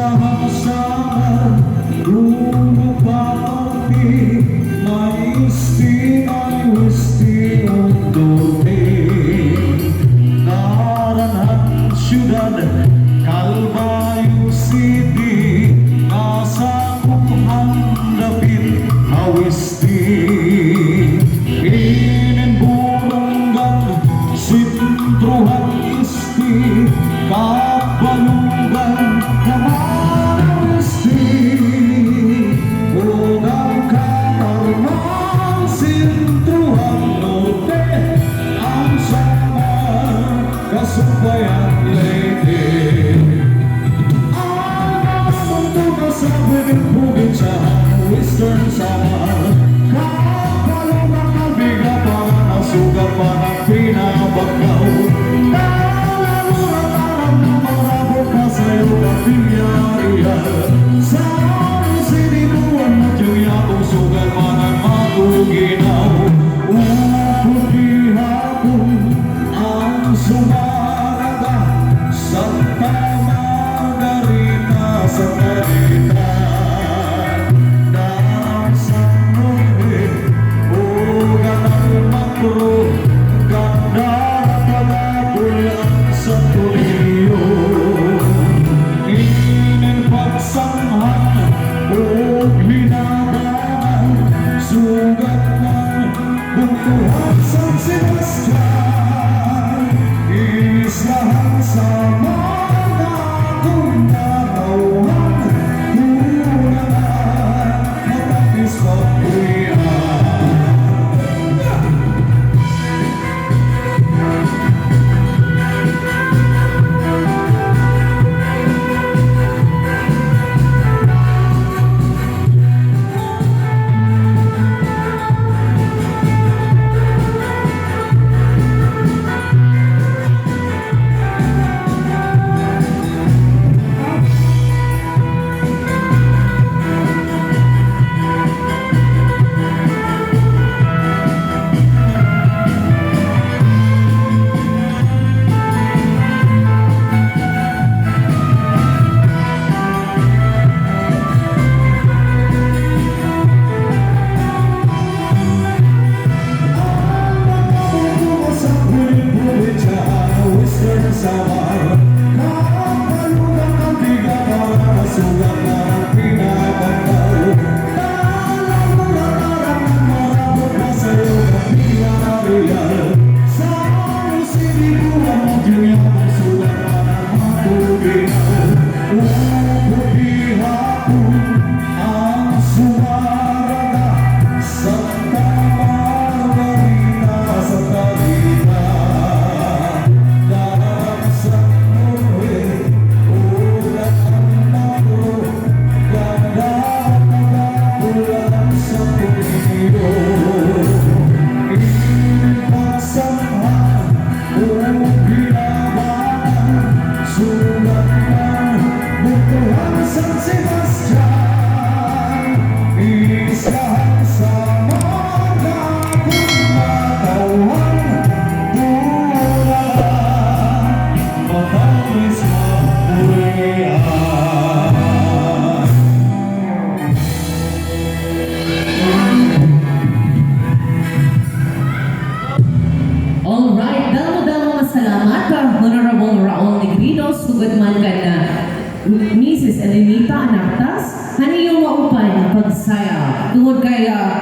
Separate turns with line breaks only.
sama-sama lumapati, maisti untuk Naranhan Ciudad Calvario City, nasa kuhan dapit mawisti inin burunggan sintruhan isti kabalugan kamawisti ugang kamarmang sintruhan lote ang sama kasubayan lady ang mundo sa bibig sa Western Samar kapalungan ng biga para nasugat pa ng pinabagaw nalaluran ng marabot na sa'yo na pingyarihan sa sinibuan mo diyong yatong sugat pa ng matuginaw upod di hapon ang sumarada sa Margarita sa Marita San Sebastian, isahan sa mga kumarawan, tunanan, matapis pag-uwian. Samar kapalugan ng biga para masugat na ang pinabagaw nalaluran ng marabot na sa'yo na pinariyan sa sinibuan mo diyong yatong sugat na ng matuginaw upod di hapon ang sumarada sa Margarita sa Marita San Sebastian, isahan sa mga kumatawan, tunanan, matapis pag-uwian.
Alright, damo-damo masalamat Honorable Raul Negrinos, sugod man ka na Mrs. Elenita Anactas, hani yung maupay ng pagsaya tungod kaya